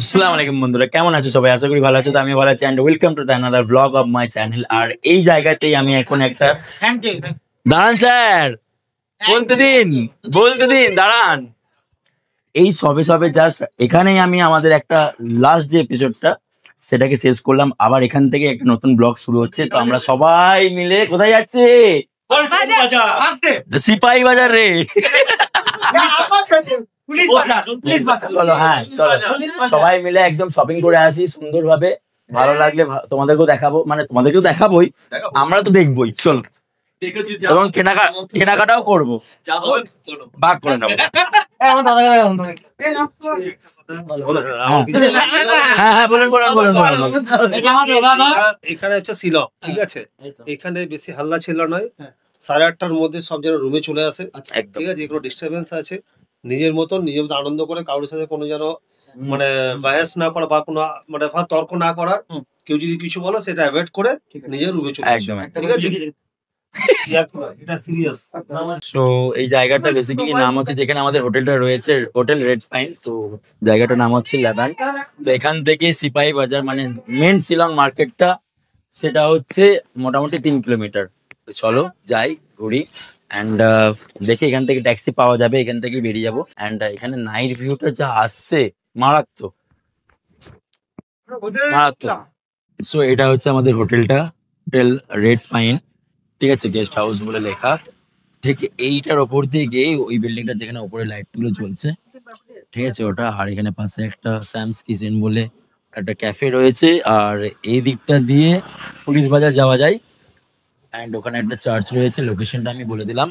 আসসালামু আলাইকুম বন্ধুরা, কেমন আছো সবাই? আশা করি ভালো আছো। তো আমি ভালো আছি and welcome to the another blog of my channel. আর এই জায়গাতেই আমি এখন একটা দাঁড়ান স্যার, বলতে দিন দাঁড়ান। এই সবে সবে জাস্ট এখানেই আমি আমাদের একটা লাস্ট যে এপিসোডটা সেটাকে শেষ করলাম। আবার এখান থেকে একটা নতুন ব্লগ শুরু হচ্ছে। তো আমরা সবাই মিলে কোথায় যাচ্ছি? সিপাহী বাজার রে। চলো, হ্যাঁ চলো, সবাই মিলে একদম শপিং করে আসি সুন্দরভাবে। ভালো লাগলে তোমাদেরকেও দেখাবো, মানে তোমাদেরকেও দেখাবোই, আমরা তো দেখবোই। চলো, এবং কেনাকাটাও করবো, ভাগ করে নেবো। এখানে হচ্ছে শিলং, ঠিক আছে? এখানে বেশি হাল্লা ছিল নয়, 8:30টার মধ্যে সব যেন রুমে চলে আসে, ঠিক আছে? কোনো ডিস্টারবেন্স আছে নিজের মতন আনন্দ করে, কারোর সাথে কোনো যেন মানে বায়াস না করা বা কোনো মানে তর্ক না করার। কেউ যদি কিছু বলো সেটা অ্যাভয়েড করে নিজের রুমে চলে আসে, ঠিক আছে? তো এই জায়গাটা বেসিক্যালি নাম হচ্ছে, যেখানে আমাদের হোটেলটা রয়েছে, হোটেল রেড পাইন। তো জায়গাটার নাম হচ্ছে লেবান। তো এখান থেকে সিপাহী বাজার মানে মেন শিলং মার্কেটটা, সেটা হচ্ছে মোটামুটি 3 কিলোমিটার। তো চলো যাই, ঘুরি অ্যান্ড দেখি এখান থেকে ট্যাক্সি পাওয়া যাবে, এখান থেকে বেরিয়ে যাবো। অ্যান্ড এখানে নাইট ভিউটা যা আসছে, মারাত্মক মারাত্মক। সো এটা হচ্ছে আমাদের হোটেলটা, হোটেল রেড পাইন, ঠিক আছে? গেস্ট হাউস বলে লেখা। ঠিক এইটার ওপর দিয়ে গিয়ে ওই বিল্ডিংটা, যেখানে ওপরে লাইট গুলো জ্বলছে, ঠিক আছে, ওটা। আর এখানে পাশে একটা স্যামস কিচেন বলে একটা ক্যাফে রয়েছে। আর এই দিকটা দিয়ে পুলিশ বাজার যাওয়া যায়। অ্যান্ড ওখানে একটা চার্চ রয়েছে, লোকেশনটা আমি বলে দিলাম।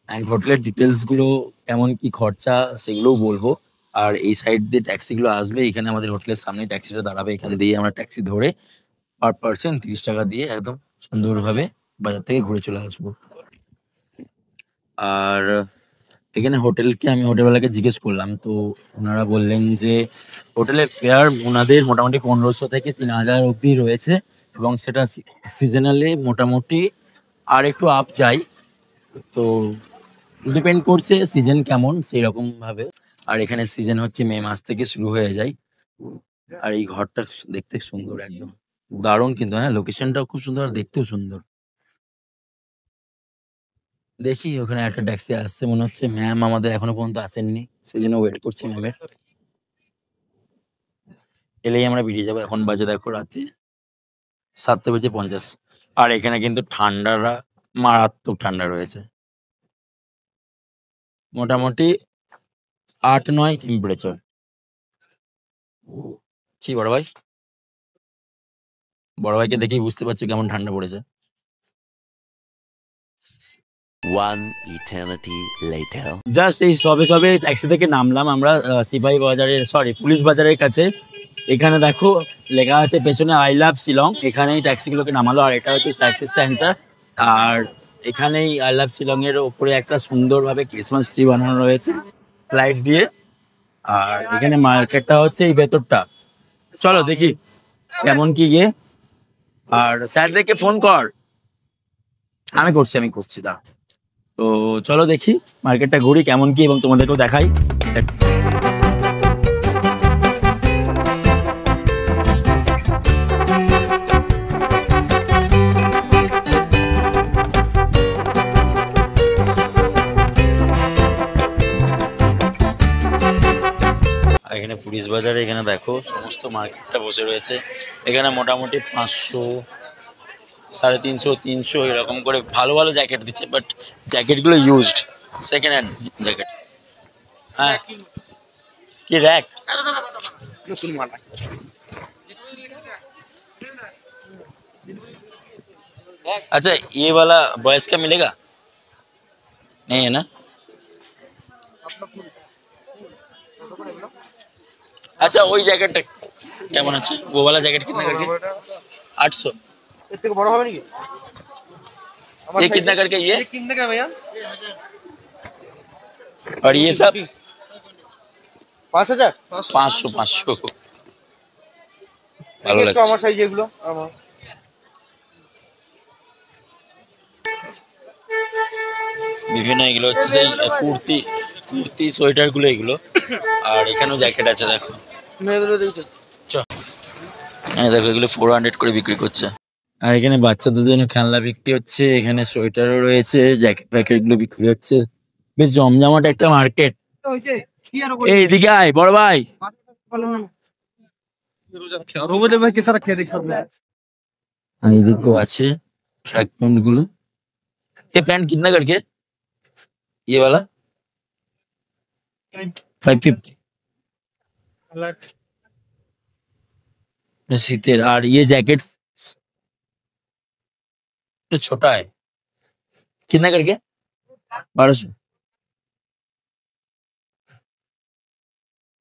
অ্যান্ড হোটেলের ডিটেলস গুলো, কেমন কি খরচা, সেগুলোও বলবো। আর এই সাইড দিয়ে ট্যাক্সি গুলো আসবে, এখানে আমাদের হোটেলের সামনে ট্যাক্সিটা দাঁড়াবে, এখানে দিয়ে আমরা ট্যাক্সি ধরে পার পার্সন 30 টাকা দিয়ে একদম সুন্দরভাবে বাজার থেকে ঘুরে চলে আসবো। আর এখানে আমি হোটেলওয়ালাকে জিজ্ঞেস করলাম, তো ওনারা বললেন যে হোটেলের ফেয়ার ওনাদের মোটামুটি 1500 থেকে 3000 অবধি রয়েছে, এবং সেটা সিজনালে মোটামুটি আর একটু আপ যায়। তো ডিপেন্ড করছে সিজন কেমন, সেই রকম ভাবে। আর এখানে সিজন হচ্ছে মে মাস থেকে শুরু হয়ে যায়। আর এই ঘরটা দেখতে সুন্দর, একদম দারুণ কিন্তু। হ্যাঁ, লোকেশনটাও খুব সুন্দর, আর দেখতেও সুন্দর। দেখি ওখানে একটা ট্যাক্সি আসছে মনে হচ্ছে। ম্যাম আমাদের এখনো পর্যন্ত আসেননি, সেই জন্য ওয়েট করছি ম্যামের। এলেই আমরা বেরিয়ে যাবো। এখন বাজে দেখো রাতে 7:50। আর এখানে কিন্তু ঠান্ডাটা মারাত্মক ঠান্ডা রয়েছে, মোটামুটি 8-9 টেম্পারেচার। কি বড় ভাইকে দেখেই বুঝতে পারছো কেমন ঠান্ডা পড়েছে। জাস্ট এই সবে সবে ট্যাক্সি থেকে নামলাম আমরা সিপাহী বাজারের, পুলিশ বাজারের কাছে। এখানে দেখো লেখা আছে পেছনে আই লাভ শিলং। এখানেই ট্যাক্সিগুলোকে নামালো। আর এটা হচ্ছে ট্যাক্সি সেন্টার। আর এখানেই আই লাভ শিলং এর ওপরে একটা সুন্দরভাবে ক্রিসমাস ট্রি বানানো রয়েছে লাইট দিয়ে। আর এখানে মার্কেটটা হচ্ছে এই ভেতরটা। চলো দেখি কেমন কি গিয়ে। আর স্যারদেরকে ফোন কর। আমি করছি দা। তো চলো দেখি মার্কেটটা ঘুরি কেমন কি, এবং তোমাদেরকেও দেখাই। এখানে পুলিশ বাজারে, এখানে দেখো সমস্ত মার্কেটটা বসে রয়েছে। এখানে মোটামুটি 500, 350, 300 এরকম করে ভালো ভালো জ্যাকেট দিচ্ছে। বাট জ্যাকেটগুলো ইউজড, সেকেন্ড হ্যান্ড জ্যাকেট। হ্যাঁ, কি रैक? अच्छा, ये वाला बॉयज का मिलेगा? नहीं है ना? अच्छा, वही जैकेट কেমন আছে? वो वाला जैकेट कितना करके? 800। इससे बड़ा होगा नहीं? ये कितना करके? ये कितने का भैया? और ये सब 5000? 500 ভালো লাগছে আমার সাইজ এগুলো। আমার বিভিন্ন এগুলো হচ্ছে সেই কুর্তি সোয়েটার গুলো এগুলো। আর এখানেও জ্যাকেট আছে দেখো। চ এই দেখো এগুলো 400 করে বিক্রি করছে। আর এখানে বাচ্চাদের জন্য খেলনা বিক্রি হচ্ছে, এখানে সোয়েটারও রয়েছে, জ্যাকেট প্যাকেট গুলো বিক্রি হচ্ছে। বেশ জমজমাট একটা মার্কেট। এই এদিকে আয় বড় ভাই। আর এদিকেও আছে ট্র্যাক প্যান্ট গুলো। ये पैंट कितना करके ये वाला 550 शीतेर। और ये जैकेट तो छोटा है, कितना करके 1200।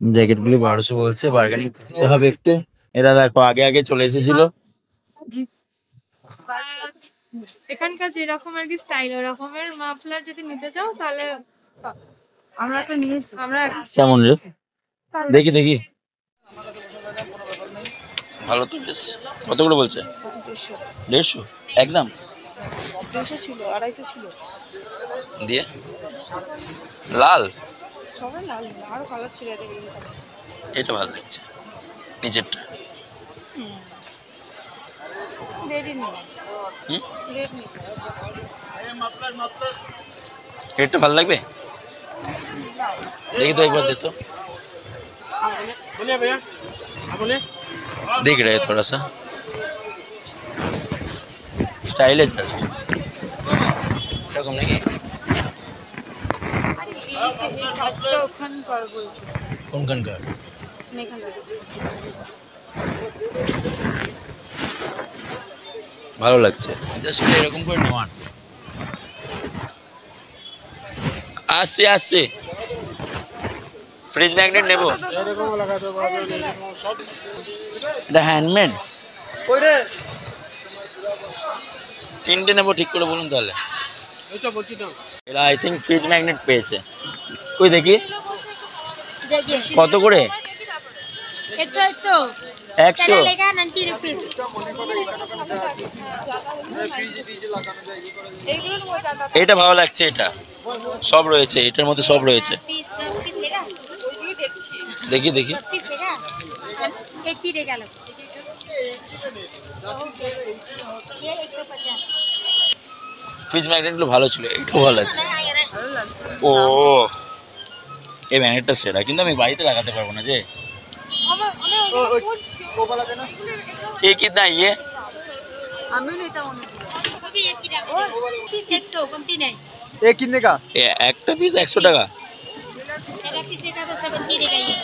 জ্যাকেট গুলো 1200 বলছে, বার্গেনিং করতে হবে একটু। এরা দেখো আগে আগে চলে এসেছিল। এখানকার যেরকম আর কি স্টাইল ওরকমের মাফলার যদি নিতে চাও তাহলে আমরা একটা নিয়েছি। আমরা কেমন রে দেখি দেখি। ভালো তো বেশ। কত করে বলছে? 150 একদম। 200 ছিল, 250 ছিল। দিয়ে লাল সবাই লাল, আরো কালার ছিল। এটা ভালো লাগছে নিচেরটা। রেডি নিলাম। হুম রেড নিলাম। এটা ভালো লাগবে, দেখি তো একবার দে তো। देख रहे हैं थोड़ा सा स्टाइल है जस्ट এরকম নাকি? আরে এই কাজটা ওখান কর বলছি। কোনখানকার? মেঘালয়। ভালো লাগছে জাস্ট এরকম করে নেওয়ার। আসছে আসছে ফ্রিজ ম্যাগনেট নেব। এটা হ্যান্ডমেড। তিনটে নেবো ঠিক করে বলুন তাহলে। এরা আই থিঙ্ক ফ্রিজ ম্যাগনেট পেয়েছে। কই দেখি কত করে? 100 100 चलेगा 90 रुपीस। এটা ভালো লাগছে, এটা সব রয়েছে, এটার মধ্যে সব রয়েছে। पीस 10 पीस लेगा? দেখি দেখি 10 पीस लेगा? 80 देगा लो। ये 150। ফ্রিজ ম্যাগনেটগুলো ভালো ছিল, এটাও ভালো লাগছে। ও এই ম্যাগনেটটা সেরা, কিন্তু আমি বাড়িতে লাগাতে পারবো না যে। ये कितना है ये? আমিও নিতাম অনেক। वो भी एक ही दाम है। पीस 100 कमती नहीं। ये कितने का? একটা পিস 100 টাকা। चला पीस लेगा तो 70 देगा ये।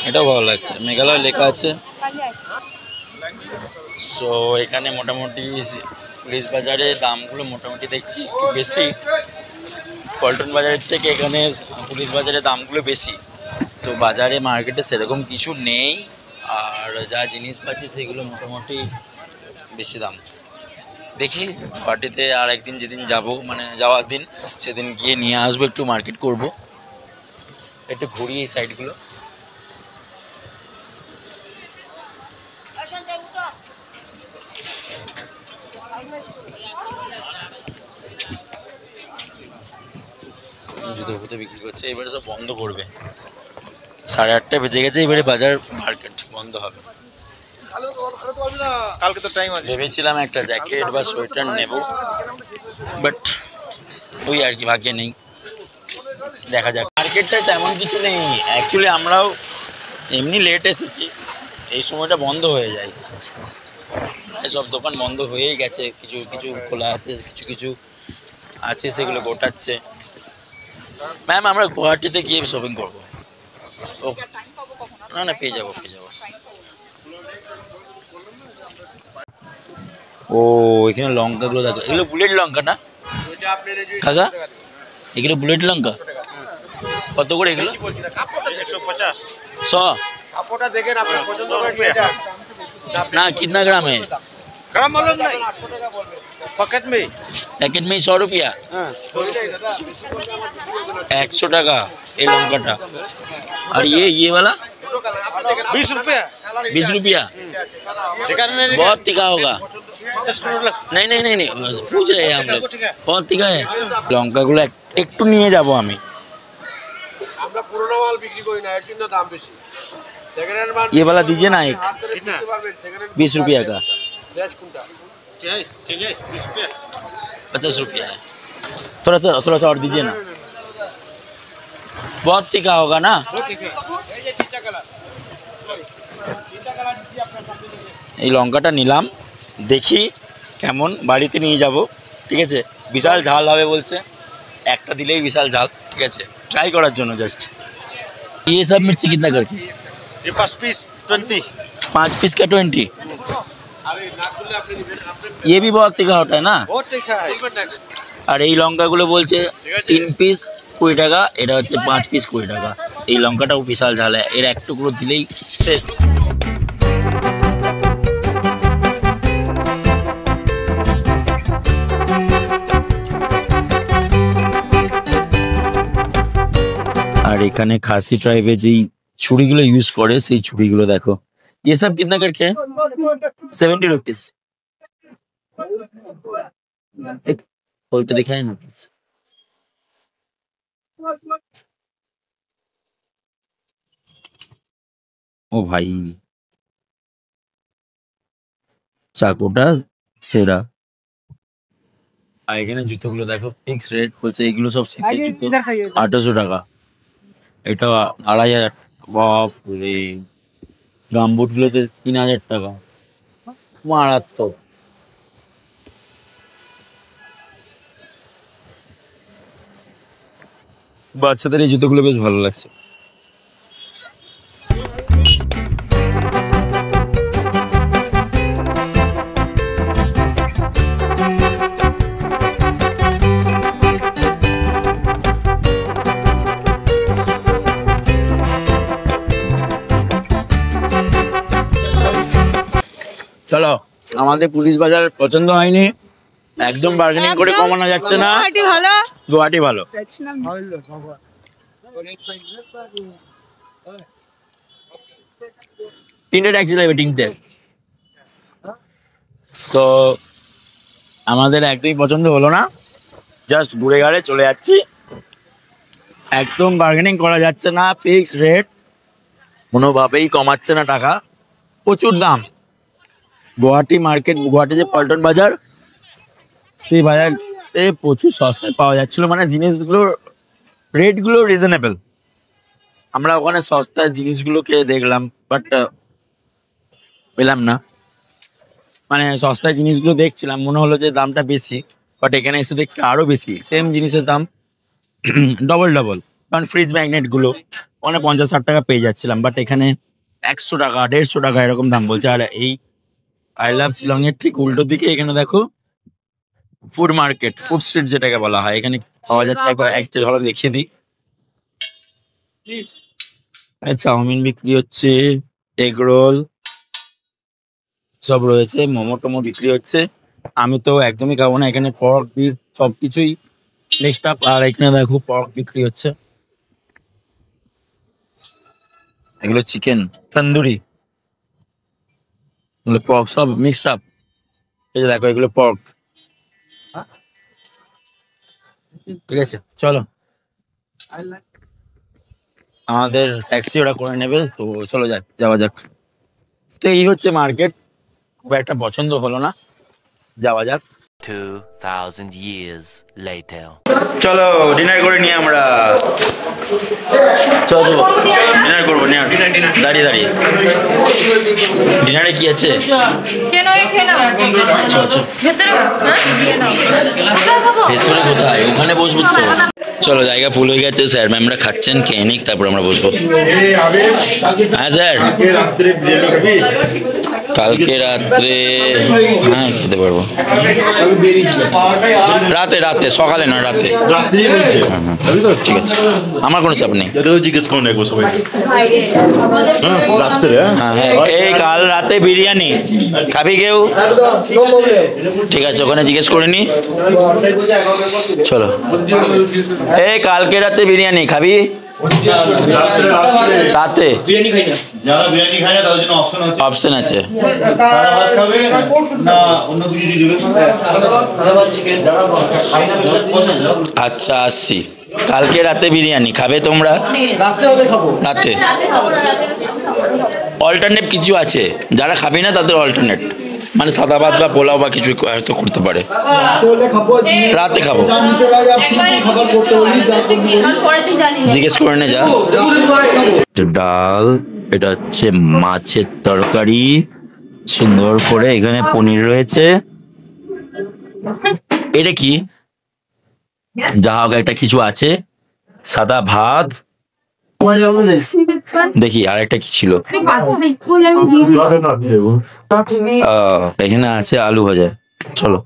এটাও ভালো লাগছে, মেঘালয় লেখা আছে। কালি আছে। সো এখানে মোটামুটি পুলিশ বাজারে দামগুলো মোটামুটি দেখছি একটু বেশি। পল্টন বাজারের থেকে এখানে পুলিশ বাজারে দামগুলো বেশি। তো বাজারে মার্কেটে সেরকম কিছু নেই, আর যা জিনিস পাচ্ছি সেগুলো মোটামুটি বেশি দাম। দেখি পার্টিতে আর একদিন যেদিন যাব, মানে যাওয়ার দিন, সেদিন গিয়ে নিয়ে আসবো, একটু মার্কেট করব, একটু ঘুরি এই সাইডগুলো। জুতো ফুতো বিক্রি করছে, এবারে সব বন্ধ করবে। 8:30 বেজে গেছে, এবারে বাজার মার্কেট বন্ধ হবে। কালকে তো টাইম আছে। ভেবেছিলাম একটা জ্যাকেট বা সোয়েটার নেব, বাট ওই আর কি ভাগ্যে নেই, দেখা যাক। মার্কেটটা তেমন কিছু নেই অ্যাকচুয়ালি, আমরাও এমনি লেট এসেছি, এই সময়টা বন্ধ হয়ে যায়। সব দোকান বন্ধ হয়েই গেছে, কিছু কিছু খোলা আছে, কিছু কিছু আছে সেগুলো গোটাচ্ছে। ম্যাম আমরা গুয়াহাটিতে গিয়ে শপিং করবো। ও না না, পেয়ে যাবো পেয়ে যাবো। ও এখানে লঙ্কাগুলো দেখো, এগুলো বুলেট লঙ্কা না কাকা? এগুলো বুলেট লঙ্কা কত করে এগুলো? 100 না कितना ग्राम है? গ্রাম মালুম নাই, পকেট মে पैकेट में 100 रुपया। 100 টাকা এই লঙ্কাটা। আর ये वाला 20 रुपया। 20 रुपया। बहुत तीखा होगा। नहीं नहीं नहीं नहीं पूछ रहे हैं हम लोग, बहुत तीखा है। লঙ্কাগুলো একটু নিয়ে যাব আমি। আমরা পুরনো মাল বিক্রি করি না, এর জন্য দাম বেশি। सेकंड हैंड माल ये वाला दीजिए ना एक, कितना 20 रुपया का। फ्रेश कुंटा क्या है? चाहिए 20 रुपया 50 रुपया है। थोड़ा सा और दीजिए ना। बहुत तीखा होगा ना? वो ठीक है। ये तीखा कलर तीखा कलर दिए আপনার সামনে দেখে। এই লঙ্কাটা নিলাম, দেখি কেমন, বাড়িতে নিয়ে যাব। ঠিক আছে, বিশাল ঝাল হবে বলছে, একটা দিলেই বিশাল ঝাল। ঠিক আছে, ট্রাই করার জন্য জাস্ট। ये सब मिर्ची कितना करके? ये 5 पीस 20। 5 पीस का 20। अरे ना खुले आपने ये भी बहुत तीखा होता है ना? बहुत तीखा है। আর এই লঙ্কাগুলো বলছে 3 পিস 20 টাকা, এটা হচ্ছে 5 পিস 20 টাকা। এই লঙ্কাটাও বিশাল ঝাল, এর এক টুকরো দিলেই শেষ। আর এখানে খাসি ট্রাইবে যেই ছুরিগুলো ইউজ করে সেই ছুরিগুলো দেখো। ये सब कितना करके है? 70 रुपीस। एक खोलते दिखाए ना प्लीज। ও ভাই, চাকুটা সেরা। আর এখানে জুতোগুলো দেখো, ফিক্স রেট বলছে, এগুলো সব শীতের জুতো 800 টাকা, এটা 2500। বাপরে, গামবুট গুলোতে 3000 টাকা, মারাত্মক। বাচ্চাদের এই জুতোগুলো বেশ ভালো লাগছে। চলো, আমাদের পুলিশ বাজার পছন্দ হয়নি, একদম বার্গেনিং করে কমানো যাচ্ছে না। গুয়াহাটি ভালো। তিনটে ট্যাক্সি লাগবে, তিনটে। তো আমাদের একদমই পছন্দ হলো না, জাস্ট ঘুরে গাড়ে চলে যাচ্ছি। একদম বার্গেনিং করা যাচ্ছে না, ফিক্স রেট, কোনোভাবেই কমাচ্ছে না টাকা, প্রচুর দাম। গুয়াহাটি মার্কেট, গুয়াহাটি যে পল্টন বাজার, সেই বাজারে প্রচুর সস্তায় পাওয়া যাচ্ছিল, মানে জিনিসগুলোর রেটগুলো রিজনেবল। আমরা ওখানে সস্তায় জিনিসগুলোকে দেখলাম, বাট পেলাম না। মানে সস্তায় জিনিসগুলো দেখছিলাম, মনে হলো যে দামটা বেশি, বাট এখানে এসে দেখছি আরো বেশি, সেম জিনিসের দাম ডবল। কারণ ফ্রিজ ম্যাগনেটগুলো ওখানে 50-60 টাকা পেয়ে যাচ্ছিলাম, বাট এখানে 100 টাকা 150 টাকা এরকম দাম বলছে। আর এই আই লাভ শিলং এর ঠিক উল্টো দিকে এখানে দেখো ফুড মার্কেট, ফুড স্ট্রিট যেটাকে বলা হয়, এখানে পাওয়া যাচ্ছে। একবার একটা ভালো দেখিয়ে দিই, চাউমিন বিক্রি হচ্ছে, এগ রোল সব রয়েছে, মোমো টোমো বিক্রি হচ্ছে। আমি তো একদমই খাবো না, এখানে পর্ক বিফ সবকিছুই নেক্সট আপ। আর এখানে দেখো পর্ক বিক্রি হচ্ছে, এগুলো চিকেন তন্দুরি, এগুলো পর্ক সব মিক্সড আপ। এই যে দেখো, এগুলো পর্ক। ঠিক আছে, চলো, আমাদের ট্যাক্সি ওরা করে নেবে, তো চলো যাওয়া যাক। তো এই হচ্ছে মার্কেট, খুব একটা পছন্দ হলো না, যাওয়া যাক। 2000 years later. চলো ডিনার করে নিয়ে আমরা, চলো ডিনার করবো। দাঁড়িয়ে ডিনারে কি আছে? ভেতরে কোথায়? ওখানে বসবো তো। চলো, জায়গা ফুল হয়ে গেছে, স্যার ম্যামরা খাচ্ছেন, খেয়ে নিক, তারপর আমরা বসবো। হ্যাঁ স্যার, কালকে রাত্রে হ্যাঁ খেতে পারবো, রাতে সকালে না, রাতে। ঠিক আছে, আমার কোনো চাপ নেই। জিজ্ঞেস করুন একবার সবাই। রাত্রে হ্যাঁ, এই কাল রাতে বিরিয়ানি খাবি কেউ? ঠিক আছে, ওখানে জিজ্ঞেস করে নি। চলো, এই কালকে রাতে বিরিয়ানি খাবি? রাতে যারা বিরিয়ানি খায় না তাদের জন্য অপশন আছে। অপশন আছে। সাদা ভাত খাবে না অন্য কিছু দিয়ে দিবে? সাদা ভাত চিকেন যারা খায় না আচ্ছা আসছি। কালকে রাতে বিরিয়ানি খাবে তোমরা? রাতে অল্টারনেট কিছু আছে, যারা খাবে না তাদের অল্টারনেট, মানে সাদা ভাত বা পোলাও বা কিছু হয়তো করতে পারে। রাতে খাবো, জিজ্ঞেস করে নে যা। ডাল, এটা হচ্ছে মাছের তরকারি, সুন্দর করে এখানে পনির রয়েছে। এটা কি? যা হোক একটা কিছু আছে। সাদা ভাত, দেখি আর একটা কি ছিল, এখানে আছে আলু ভাজা। চলো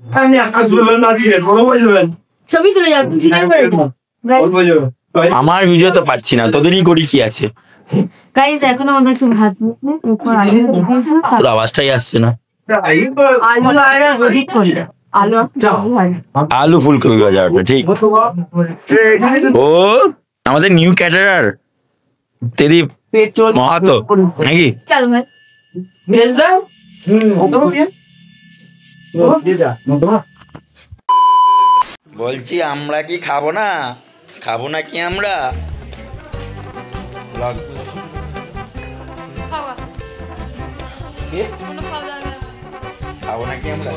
ছবি তুলে যাও। আমার ভিডিও তো পাচ্ছি না, তোদেরই করি কি আছে। গাইস এখনো আমাদের একটু ভাত উপর আলু তোর আওয়াজটাই আসছে না। আলু আর এডিট করলে আলু আলু ফুলকপি ভাজা ওটা ঠিক। ও আমাদের নিউ ক্যাটারার তেরি মহাতো নাকি? চলো ভাই বলছি আমরা কি খাবো না? খাবো না কি আমরা? খাবো নাকি আমরা?